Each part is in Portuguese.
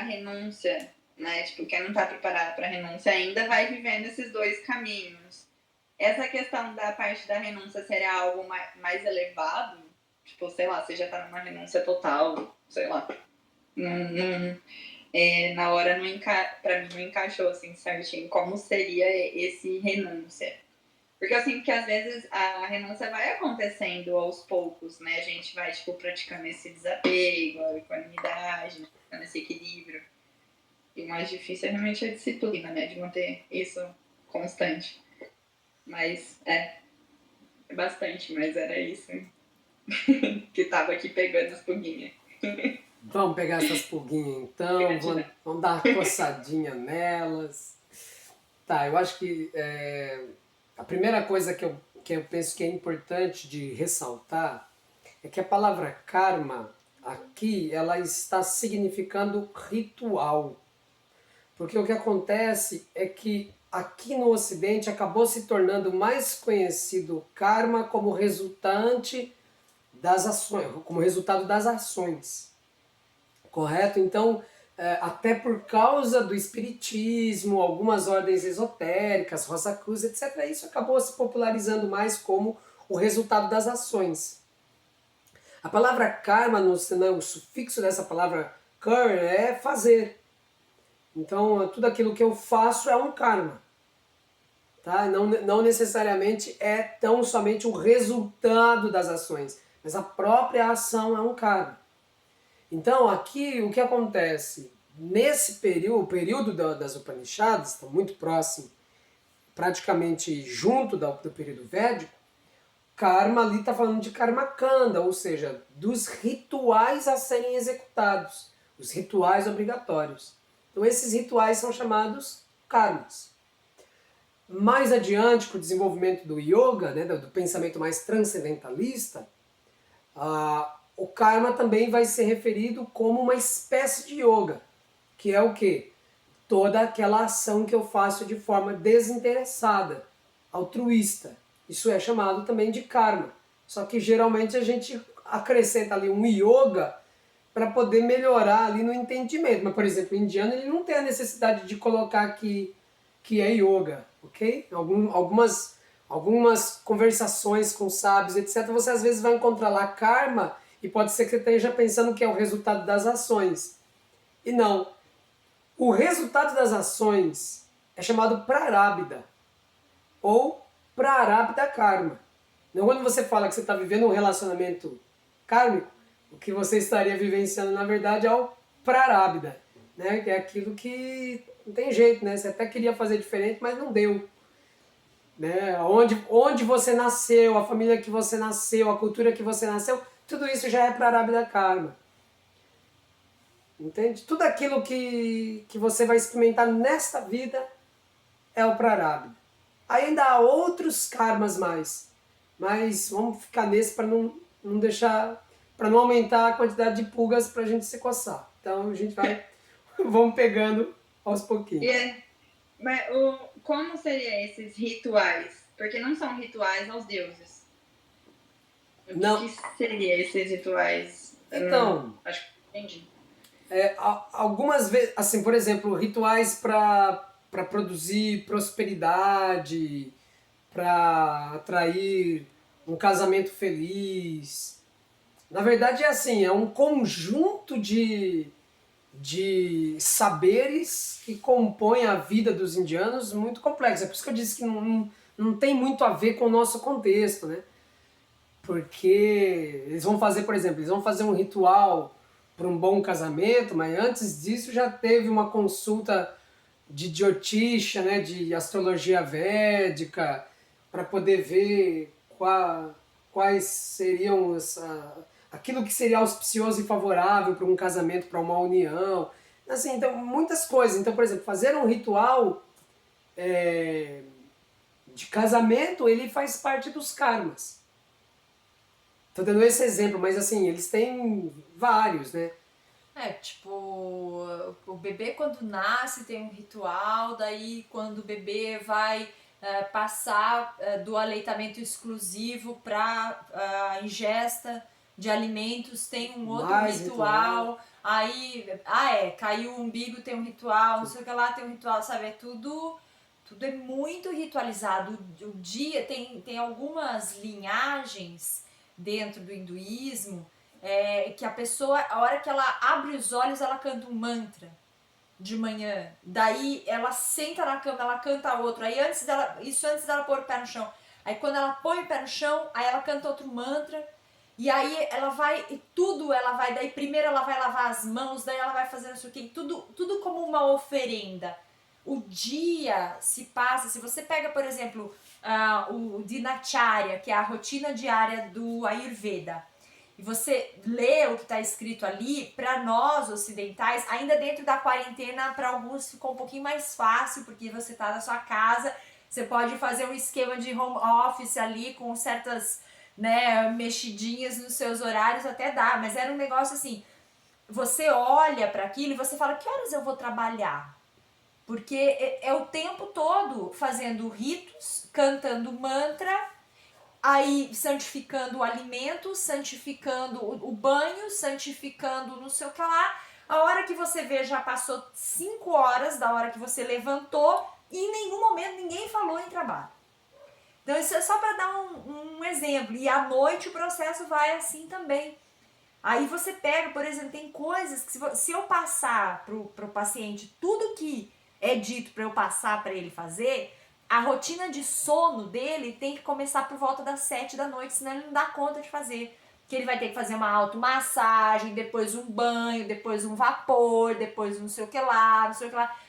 renúncia, né? Tipo, quem não tá preparado para renúncia ainda vai vivendo esses dois caminhos. Essa questão da parte da renúncia seria algo mais elevado? Tipo, sei lá, você já tá numa renúncia total, sei lá. Na hora pra mim não encaixou assim certinho como seria esse renúncia. Porque eu sinto que às vezes a renúncia vai acontecendo aos poucos, né? A gente vai, tipo, praticando esse desapego, a equanimidade, né? Praticando esse equilíbrio. E o mais difícil é realmente a disciplina, né? De manter isso constante. Mas é bastante, mas era isso que tava aqui pegando as pulguinhas. Vamos pegar essas pulguinhas então, vamos dar uma coçadinha nelas. Tá, eu acho que a primeira coisa que eu penso que é importante de ressaltar é que a palavra karma aqui ela está significando ritual. Porque o que acontece é que aqui no Ocidente acabou se tornando mais conhecido o karma como resultante das ações, como resultado das ações. Correto? Então, até por causa do espiritismo, algumas ordens esotéricas, Rosa Cruz, etc., isso acabou se popularizando mais como o resultado das ações. A palavra karma, o sufixo dessa palavra kar é fazer. Então, tudo aquilo que eu faço é um karma. Tá? Não necessariamente é tão somente o resultado das ações, mas a própria ação é um karma. Então, aqui o que acontece? Nesse período, o período das Upanishads, está muito próximo, praticamente junto do período védico, karma ali está falando de karma kanda, ou seja, dos rituais a serem executados, os rituais obrigatórios. Então, esses rituais são chamados karmas. Mais adiante, com o desenvolvimento do yoga, né, do pensamento mais transcendentalista, o karma também vai ser referido como uma espécie de yoga, que é o quê? Toda aquela ação que eu faço de forma desinteressada, altruísta. Isso é chamado também de karma. Só que geralmente a gente acrescenta ali um yoga para poder melhorar ali no entendimento. Mas, por exemplo, o indiano ele não tem a necessidade de colocar aqui que é yoga, ok? Algumas conversações com sábios, etc., você às vezes vai encontrar lá karma e pode ser que você esteja pensando que é o resultado das ações. E não. O resultado das ações é chamado prarabdha ou prarabdha karma. Então, quando você fala que você está vivendo um relacionamento kármico, o que você estaria vivenciando, na verdade, é o prarabdha, né? Que é aquilo que não tem jeito, né? Você até queria fazer diferente, mas não deu. Né? Onde você nasceu, a família que você nasceu, a cultura que você nasceu, tudo isso já é prarabdha karma. Entende? Tudo aquilo que você vai experimentar nesta vida é o prarabdha. Ainda há outros karmas mais, mas vamos ficar nesse para não deixar, para não aumentar a quantidade de pulgas para a gente se coçar. Então a gente vai, vamos pegando aos pouquinhos. Mas como seriam esses rituais? Porque não são rituais aos deuses. O que Não. seria esses rituais? Então, Acho que entendi. Algumas vezes, assim, por exemplo, rituais para produzir prosperidade, para atrair um casamento feliz. Na verdade é assim, é um conjunto de saberes que compõem a vida dos indianos muito complexo. É por isso que eu disse que não tem muito a ver com o nosso contexto, né? Porque eles vão fazer, por exemplo, eles vão fazer um ritual para um bom casamento, mas antes disso já teve uma consulta de Jyotisha, né, de astrologia védica, para poder ver quais seriam aquilo que seria auspicioso e favorável para um casamento, para uma união. Assim, então, muitas coisas. Então, por exemplo, fazer um ritual de casamento, ele faz parte dos karmas. Tô dando esse exemplo, mas assim, eles têm vários, né? Tipo, o bebê quando nasce tem um ritual, daí quando o bebê vai passar do aleitamento exclusivo para a ingesta de alimentos tem um outro Mais ritual. Aí, caiu o umbigo, tem um ritual, não sei o que lá, tem um ritual, sabe? É tudo é muito ritualizado. O dia tem algumas linhagens dentro do hinduísmo que a pessoa, a hora que ela abre os olhos, ela canta um mantra de manhã. Daí ela senta na cama, ela canta outro. Aí antes dela pôr o pé no chão. Aí quando ela põe o pé no chão, aí ela canta outro mantra. E aí ela vai, daí primeiro ela vai lavar as mãos, daí ela vai fazer não sei o que, tudo como uma oferenda. O dia se passa, se você pega, por exemplo, o Dinacharya, que é a rotina diária do Ayurveda, e você lê o que está escrito ali, para nós ocidentais, ainda dentro da quarentena, para alguns ficou um pouquinho mais fácil, porque você está na sua casa, você pode fazer um esquema de home office ali, com certas, né, mexidinhas nos seus horários, até dá, mas era um negócio assim, você olha para aquilo e você fala, que horas eu vou trabalhar? Porque é o tempo todo fazendo ritos, cantando mantra, aí santificando o alimento, santificando o banho, santificando não sei o que lá. A hora que você vê, já passou 5 horas da hora que você levantou e em nenhum momento ninguém falou em trabalho. Então isso é só para dar um exemplo. E à noite o processo vai assim também. Aí você pega, por exemplo, tem coisas que se eu passar pro paciente tudo que é dito para eu passar para ele fazer, a rotina de sono dele tem que começar por volta das 7 da noite, senão ele não dá conta de fazer. Que ele vai ter que fazer uma automassagem, depois um banho, depois um vapor, depois não sei o que lá,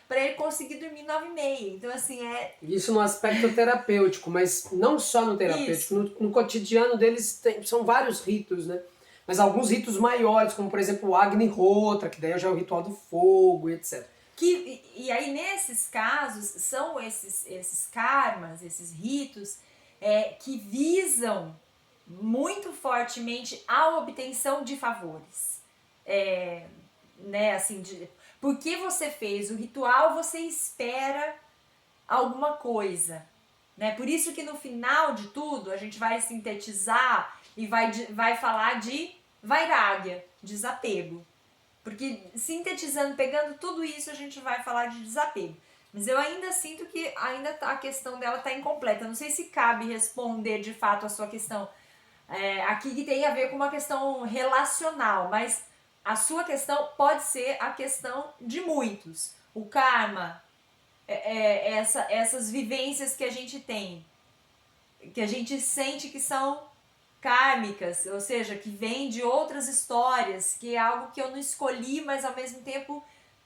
para ele conseguir dormir 9h30. Então, assim, Isso no aspecto terapêutico, mas não só no terapêutico. No cotidiano deles são vários ritos, né? Mas alguns ritos maiores, como por exemplo o Agnihotra, que daí já é o ritual do fogo e etc. E aí, nesses casos, são esses karmas, esses ritos, que visam muito fortemente a obtenção de favores. Né, assim, porque você fez o ritual, você espera alguma coisa. Né? Por isso que no final de tudo, a gente vai sintetizar e vai falar de vairagya, desapego. Porque sintetizando, pegando tudo isso, a gente vai falar de desapego. Mas eu ainda sinto que a questão dela está incompleta. Não sei se cabe responder de fato a sua questão aqui, que tem a ver com uma questão relacional, mas a sua questão pode ser a questão de muitos. O karma, essas vivências que a gente tem, que a gente sente que são kármicas, ou seja, que vem de outras histórias, que é algo que eu não escolhi, mas ao mesmo tempo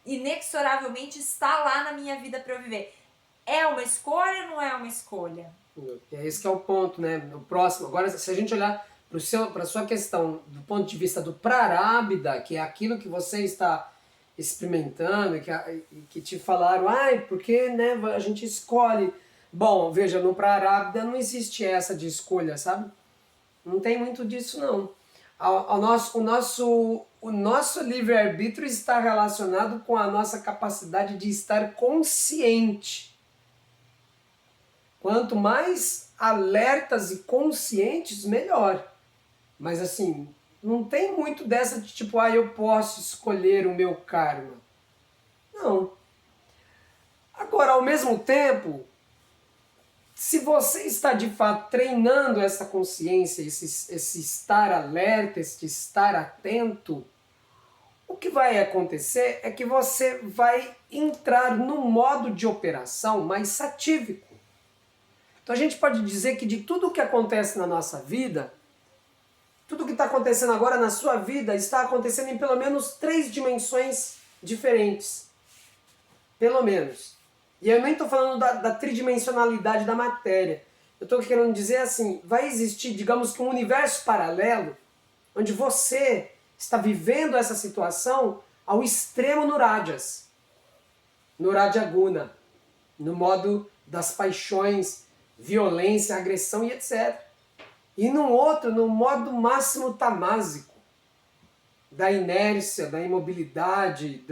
inexoravelmente está lá na minha vida para eu viver. É uma escolha ou não é uma escolha? Esse que é o ponto, né? O próximo. Agora, se a gente olhar para a sua questão do ponto de vista do prarabdha, que é aquilo que você está experimentando, que te falaram, porque né, a gente escolhe. Bom, veja, no prarabdha não existe essa de escolha, sabe? Não tem muito disso, não. O nosso livre-arbítrio está relacionado com a nossa capacidade de estar consciente. Quanto mais alertas e conscientes, melhor. Mas assim, não tem muito dessa de tipo, eu posso escolher o meu karma. Não. Agora, ao mesmo tempo, se você está de fato treinando essa consciência, esse estar alerta, esse estar atento, o que vai acontecer é que você vai entrar num modo de operação mais satívico. Então a gente pode dizer que de tudo o que acontece na nossa vida, tudo o que está acontecendo agora na sua vida está acontecendo em pelo menos 3 dimensões diferentes. Pelo menos. E eu nem estou falando da tridimensionalidade da matéria. Eu estou querendo dizer assim, vai existir, digamos que um universo paralelo, onde você está vivendo essa situação ao extremo no Rajas, no Rajaguna, no modo das paixões, violência, agressão e etc. E no outro, no modo máximo tamásico, da inércia, da imobilidade,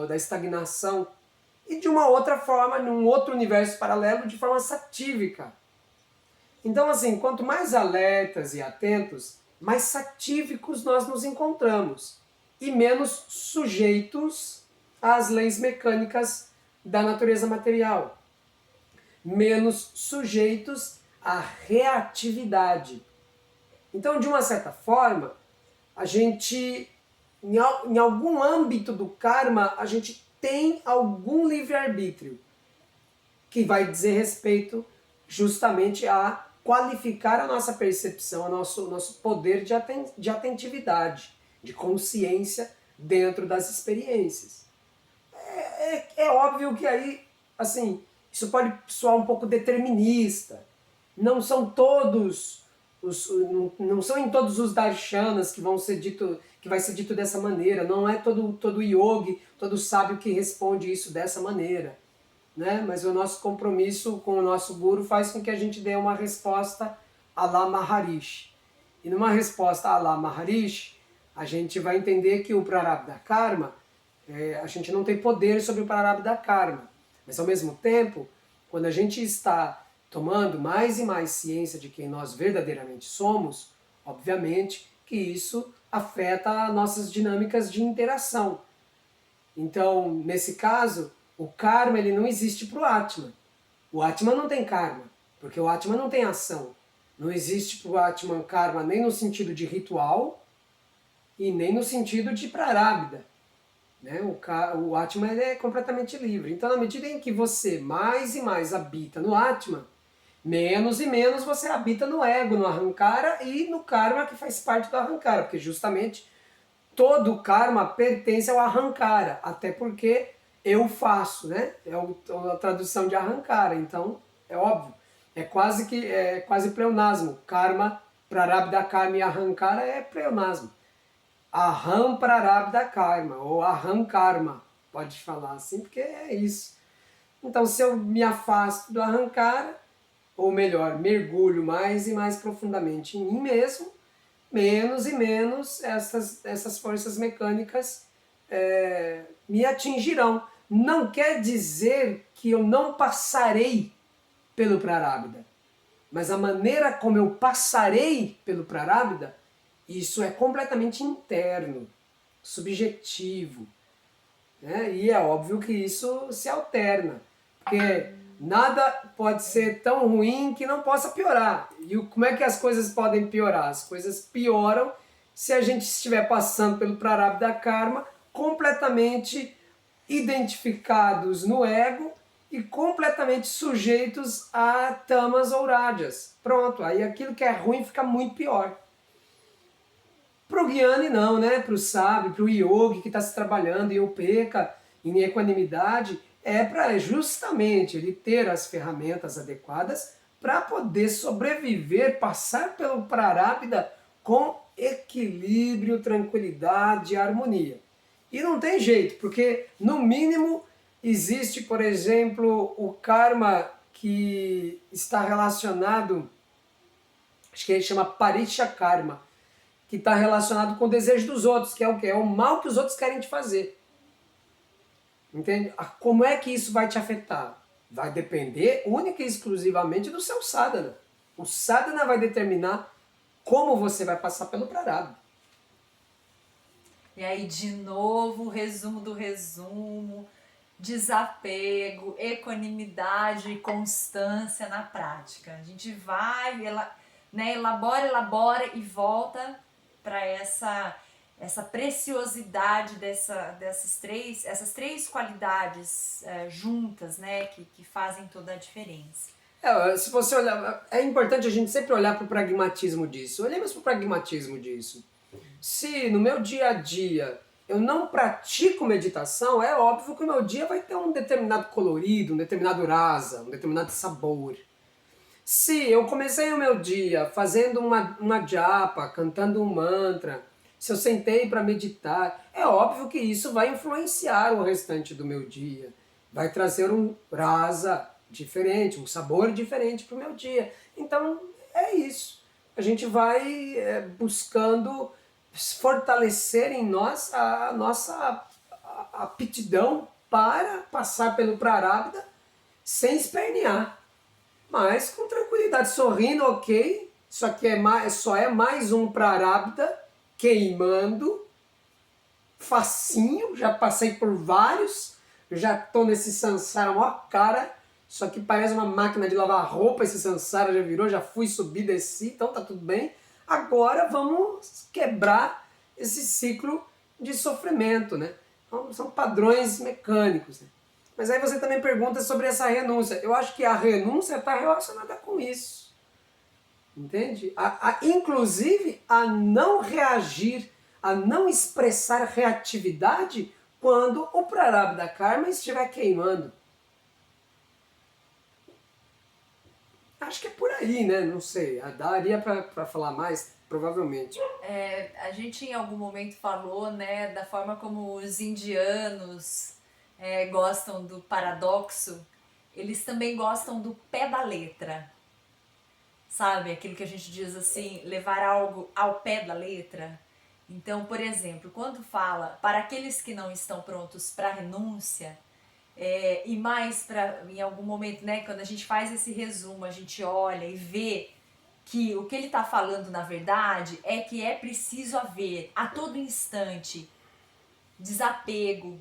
da estagnação. E de uma outra forma, num outro universo paralelo, de forma satívica. Então, assim, quanto mais alertas e atentos, mais satívicos nós nos encontramos e menos sujeitos às leis mecânicas da natureza material, menos sujeitos à reatividade. Então, de uma certa forma, a gente, em algum âmbito do karma, a gente tem algum livre-arbítrio que vai dizer respeito justamente a qualificar a nossa percepção, o nosso poder de atentividade, de consciência dentro das experiências. É óbvio que aí, assim, isso pode soar um pouco determinista. Não são todos não são em todos os darshanas que vai ser dito dessa maneira. Não é todo yogi, todo sábio que responde isso dessa maneira, né? Mas o nosso compromisso com o nosso guru faz com que a gente dê uma resposta à la Maharishi. E numa resposta à la Maharishi, a gente vai entender que o Prarabdha Karma, a gente não tem poder sobre o Prarabdha Karma. Mas ao mesmo tempo, quando a gente está tomando mais e mais ciência de quem nós verdadeiramente somos, obviamente que isso afeta nossas dinâmicas de interação. Então, nesse caso, o karma ele não existe para o Atman. O Atman não tem karma, porque o Atman não tem ação. Não existe para o Atman karma nem no sentido de ritual e nem no sentido de prarabdha. Né? O Atman ele é completamente livre. Então, na medida em que você mais e mais habita no Atman, menos e menos você habita no ego, no ahankara e no karma que faz parte do ahankara, porque justamente todo o karma pertence ao ahankara, até porque eu faço, né? É a tradução de ahankara, então é óbvio, é quase pleonasmo. Karma, prarabdha karma e ahankara é pleonasmo. Aham prarabdha karma, ou aham karma, pode falar assim, porque é isso. Então se eu me afasto do ahankara, ou melhor, mergulho mais e mais profundamente em mim mesmo, menos e menos essas forças mecânicas me atingirão. Não quer dizer que eu não passarei pelo Prarabdha, mas a maneira como eu passarei pelo Prarabdha, isso é completamente interno, subjetivo. Né? E é óbvio que isso se alterna, porque nada pode ser tão ruim que não possa piorar. E como é que as coisas podem piorar? As coisas pioram se a gente estiver passando pelo Prarabdha Karma completamente identificados no ego e completamente sujeitos a tamas ou rajas. Pronto, aí aquilo que é ruim fica muito pior. Para o Gyani não, né? Para o sábio, para o yogi que está se trabalhando em upeka, em equanimidade, é para justamente ele ter as ferramentas adequadas para poder sobreviver, passar pelo Prarabdha com equilíbrio, tranquilidade e harmonia. E não tem jeito, porque no mínimo existe, por exemplo, o karma que está relacionado, acho que ele chama Paricha Karma, que está relacionado com o desejo dos outros, que é o quê? É o mal que os outros querem te fazer. Entende? Como é que isso vai te afetar? Vai depender única e exclusivamente do seu sadhana. O sadhana vai determinar como você vai passar pelo prarabdha. E aí, de novo, o resumo do resumo, desapego, equanimidade e constância na prática. A gente vai, né, elabora e volta para essa preciosidade essas três qualidades juntas, né, que fazem toda a diferença. Se você olhar, é importante a gente sempre olhar para o pragmatismo disso. Olhemos para o pragmatismo disso. Se no meu dia a dia eu não pratico meditação, é óbvio que o meu dia vai ter um determinado colorido, um determinado rasa, um determinado sabor. Se eu comecei o meu dia fazendo uma japa, cantando um mantra, se eu sentei para meditar, é óbvio que isso vai influenciar o restante do meu dia. Vai trazer um rasa diferente, um sabor diferente para o meu dia. Então, é isso. A gente vai buscando fortalecer em nós a nossa aptidão para passar pelo Prarabdha sem espernear. Mas com tranquilidade, sorrindo, ok, Isso aqui só é mais um Prarabdha queimando, facinho, já passei por vários, já tô nesse samsara maior cara, isso aqui parece uma máquina de lavar roupa, esse samsara já virou, já fui, subi, desci, então tá tudo bem. Agora vamos quebrar esse ciclo de sofrimento, né? Então, são padrões mecânicos, né? Mas aí você também pergunta sobre essa renúncia. Eu acho que a renúncia está relacionada com isso. Entende? Inclusive a não reagir, a não expressar reatividade quando o Prarabdha Karma estiver queimando. Acho que é por aí, né? Não sei. Daria para falar mais, provavelmente. A gente em algum momento falou, né, da forma como os indianos gostam do paradoxo. Eles também gostam do pé da letra. Sabe? Aquilo que a gente diz assim, levar algo ao pé da letra. Então, por exemplo, quando fala para aqueles que não estão prontos para a renúncia, e mais para, em algum momento, né, quando a gente faz esse resumo, a gente olha e vê que o que ele está falando, na verdade, é que é preciso haver, a todo instante, desapego,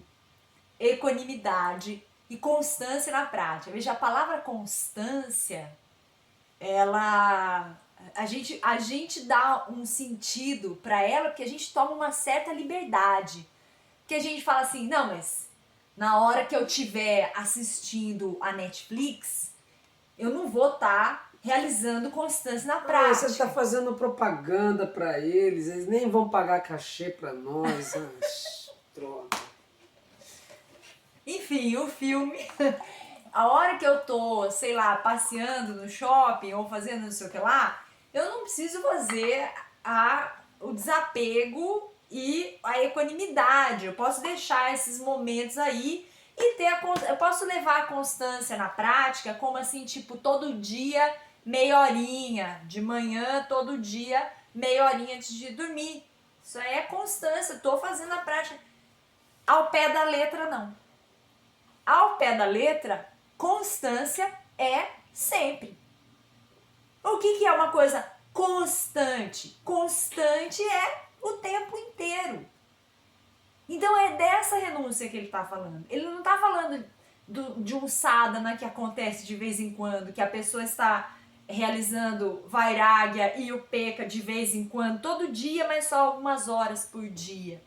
equanimidade e constância na prática. Veja, a palavra constância, a gente dá um sentido para ela porque a gente toma uma certa liberdade. Que a gente fala assim, não, mas na hora que eu estiver assistindo a Netflix, eu não vou estar realizando constância na prática. Você está fazendo propaganda para eles nem vão pagar cachê para nós. Droga. Enfim, o filme, a hora que eu tô, sei lá, passeando no shopping ou fazendo não sei o que lá, eu não preciso fazer o desapego e a equanimidade. Eu posso deixar esses momentos aí e eu posso levar a constância na prática, como assim, tipo, todo dia, meia horinha, de manhã, todo dia, meia horinha antes de dormir. Isso aí é constância, tô fazendo a prática. Ao pé da letra, não. Ao pé da letra, constância é sempre. O que é uma coisa constante? Constante é o tempo inteiro. Então é dessa renúncia que ele está falando. Ele não está falando de um sadhana que acontece de vez em quando, que a pessoa está realizando vairagya e upekkha de vez em quando, todo dia, mas só algumas horas por dia.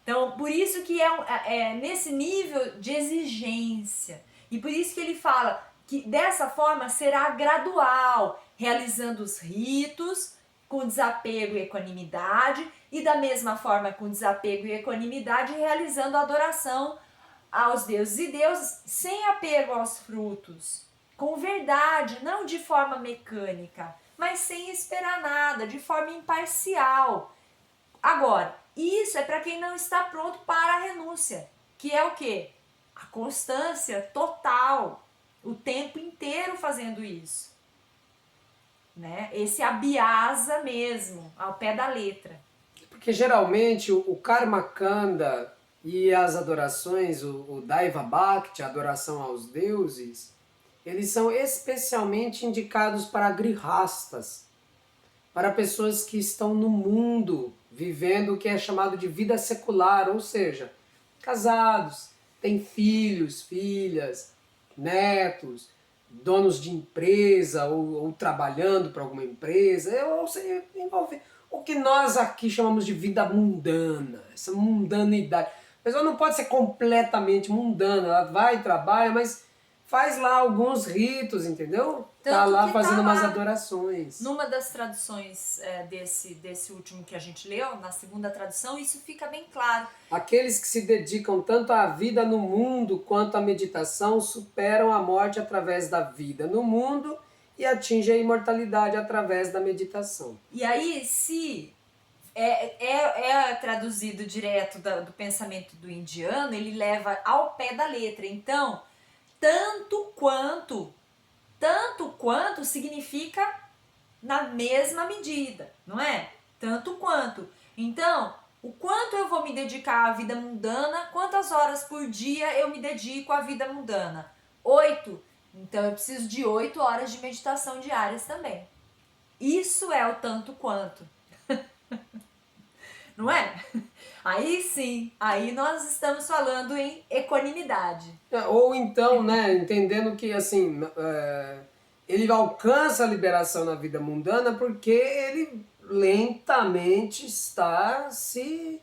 Então, por isso que é nesse nível de exigência. E por isso que ele fala que dessa forma será gradual, realizando os ritos com desapego e equanimidade, e da mesma forma com desapego e equanimidade, realizando a adoração aos deuses e deusas, sem apego aos frutos, com verdade, não de forma mecânica, mas sem esperar nada, de forma imparcial. Agora, isso é para quem não está pronto para a renúncia, que é o quê? A constância total, o tempo inteiro fazendo isso. Né? Esse abhyasa mesmo, ao pé da letra. Porque geralmente o Karma Kanda e as adorações, o Daiva Bhakti, a adoração aos deuses, eles são especialmente indicados para grihastas, para pessoas que estão no mundo, vivendo o que é chamado de vida secular, ou seja, casados, têm filhos, filhas, netos, donos de empresa ou trabalhando para alguma empresa, ou seja, envolve o que nós aqui chamamos de vida mundana, essa mundanidade. A pessoa não pode ser completamente mundana, ela vai e trabalha, mas faz lá alguns ritos, entendeu? Tá lá fazendo umas adorações. Numa das traduções desse último que a gente leu, na segunda tradução, isso fica bem claro. Aqueles que se dedicam tanto à vida no mundo quanto à meditação superam a morte através da vida no mundo e atingem a imortalidade através da meditação. E aí, se é traduzido direto do pensamento do indiano, ele leva ao pé da letra. Então, tanto quanto significa na mesma medida, não é? Tanto quanto. Então, o quanto eu vou me dedicar à vida mundana, quantas horas por dia eu me dedico à vida mundana? 8, Então eu preciso de 8 horas de meditação diárias também. Isso é o tanto quanto. Não é? Aí sim, aí nós estamos falando em equanimidade. Ou então, né, entendendo que assim, ele alcança a liberação na vida mundana porque ele lentamente está se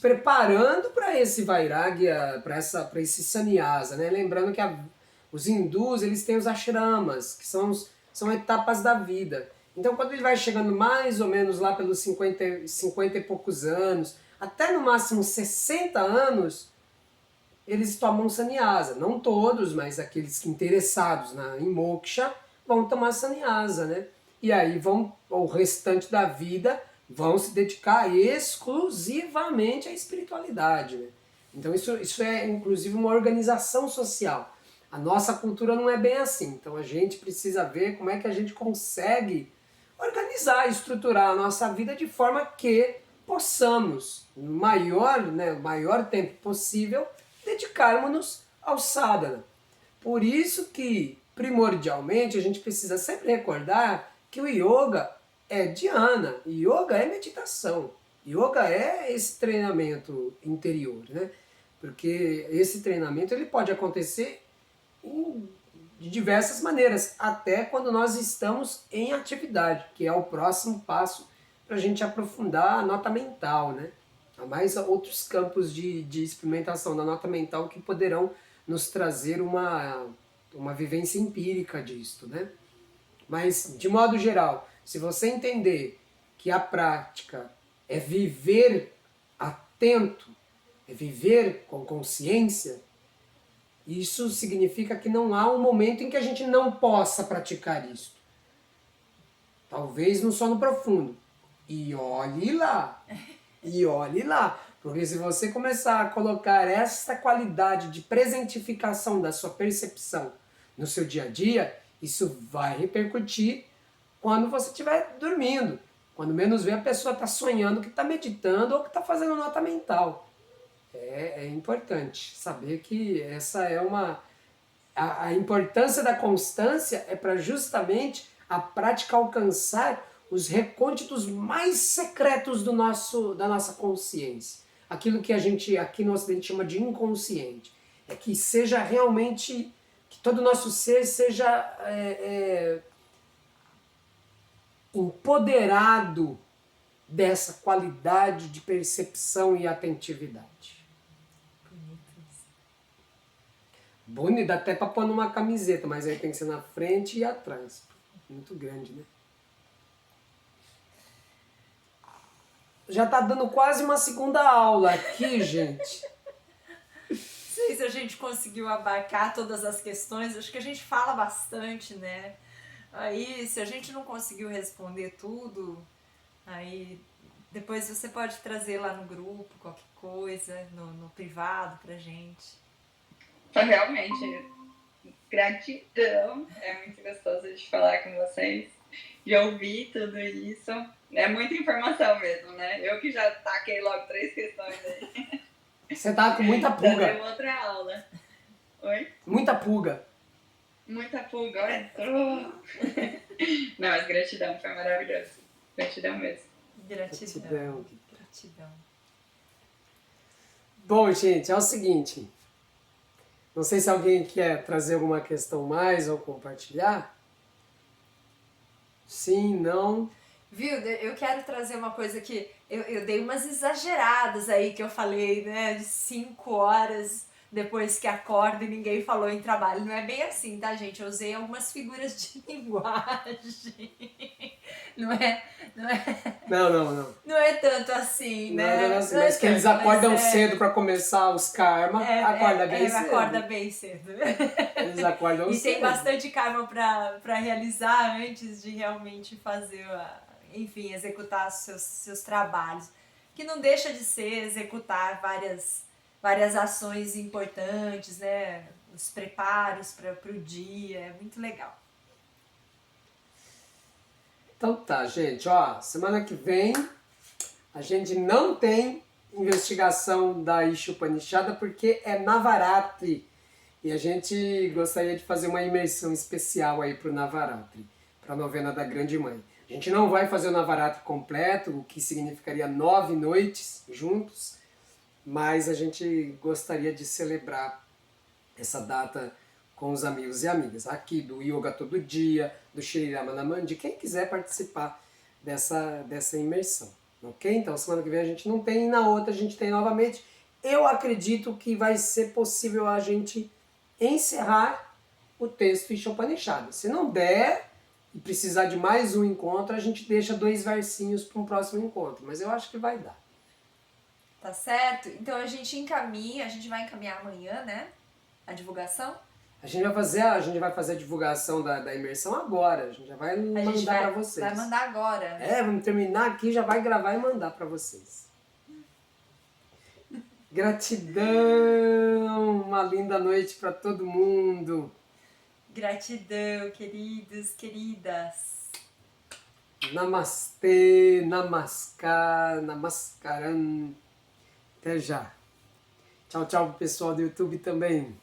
preparando para esse vairagya, para esse sannyasa, né? Lembrando que os hindus, eles têm os ashramas, que são etapas da vida. Então, quando ele vai chegando mais ou menos lá pelos 50 e poucos anos, até no máximo 60 anos, eles tomam sannyasa. Não todos, mas aqueles interessados em moksha vão tomar sannyasa, né? E aí o restante da vida vão se dedicar exclusivamente à espiritualidade, né? Então isso é inclusive uma organização social. A nossa cultura não é bem assim, então a gente precisa ver como é que a gente consegue organizar, estruturar a nossa vida de forma que possamos, no maior tempo possível, dedicarmos-nos ao sadhana. Por isso que, primordialmente, a gente precisa sempre recordar que o yoga é dhyana, yoga é meditação, yoga é esse treinamento interior, né? Porque esse treinamento ele pode acontecer de diversas maneiras, até quando nós estamos em atividade, que é o próximo passo para a gente aprofundar a nota mental, né? Há mais outros campos de experimentação da nota mental que poderão nos trazer uma vivência empírica disto, né? Mas, de modo geral, se você entender que a prática é viver atento, é viver com consciência, isso significa que não há um momento em que a gente não possa praticar isso. Talvez no sono profundo. E olhe lá. E olhe lá. Porque se você começar a colocar essa qualidade de presentificação da sua percepção no seu dia a dia, isso vai repercutir quando você estiver dormindo. Quando menos vê, a pessoa está sonhando que está meditando ou que está fazendo nota mental. É importante saber que essa é a importância da constância é para justamente a prática alcançar os recônditos mais secretos da nossa consciência. Aquilo que a gente aqui no Ocidente chama de inconsciente. É que seja realmente, que todo o nosso ser seja empoderado dessa qualidade de percepção e atentividade. Bonito, dá até pra pôr numa camiseta, mas aí tem que ser na frente e atrás. Muito grande, né? Já tá dando quase uma segunda aula aqui, gente. Não sei se a gente conseguiu abarcar todas as questões, acho que a gente fala bastante, né? Aí, se a gente não conseguiu responder tudo, aí depois você pode trazer lá no grupo qualquer coisa, no privado pra gente. Então, realmente, gratidão. É muito gostoso de falar com vocês, de ouvir tudo isso. É muita informação mesmo, né? Eu que já taquei logo 3 questões aí. Você tá com muita Já pulga. deu outra aula. Oi? Muita pulga. Muita pulga, olha. Não, mas gratidão, foi maravilhoso. Gratidão mesmo. Gratidão. Bom, gente, é o seguinte. Não sei se alguém quer trazer alguma questão mais ou compartilhar. Sim, não. Viu, eu quero trazer uma coisa que eu dei umas exageradas aí que eu falei, né, de 5 horas depois que acorda e ninguém falou em trabalho. Não é bem assim, tá, gente? Eu usei algumas figuras de linguagem. Não é? Não. Não é tanto assim, né? Não, mas que eles acordam cedo para começar os karma, acorda bem cedo. Acorda bem cedo. Eles acordam cedo. E tem bastante karma para realizar antes de realmente fazer, enfim, executar seus trabalhos. Que não deixa de ser executar várias ações importantes, né? Os preparos para o dia, é muito legal. Então tá, gente, ó, semana que vem a gente não tem investigação da Isha Upanishada porque é Navaratri. E a gente gostaria de fazer uma imersão especial aí pro Navaratri, para a novena da Grande Mãe. A gente não vai fazer o Navaratri completo, o que significaria 9 noites juntos, mas a gente gostaria de celebrar essa data com os amigos e amigas aqui do Yoga Todo Dia, do Shri Ramanamandi, quem quiser participar dessa imersão, ok? Então semana que vem a gente não tem, na outra a gente tem novamente. Eu acredito que vai ser possível a gente encerrar o texto Ishopanishad. Se não der e precisar de mais um encontro, a gente deixa 2 versinhos para um próximo encontro, mas eu acho que vai dar. Tá certo? Então a gente vai encaminhar amanhã, né? A divulgação. A gente vai fazer a divulgação da imersão agora. A gente já vai mandar para vocês. Vai mandar agora. Vamos terminar aqui, já vai gravar e mandar para vocês. Gratidão! Uma linda noite para todo mundo. Gratidão, queridos, queridas. Namastê, namaskar, namaskaram. Até já. Tchau, tchau pro pessoal do YouTube também.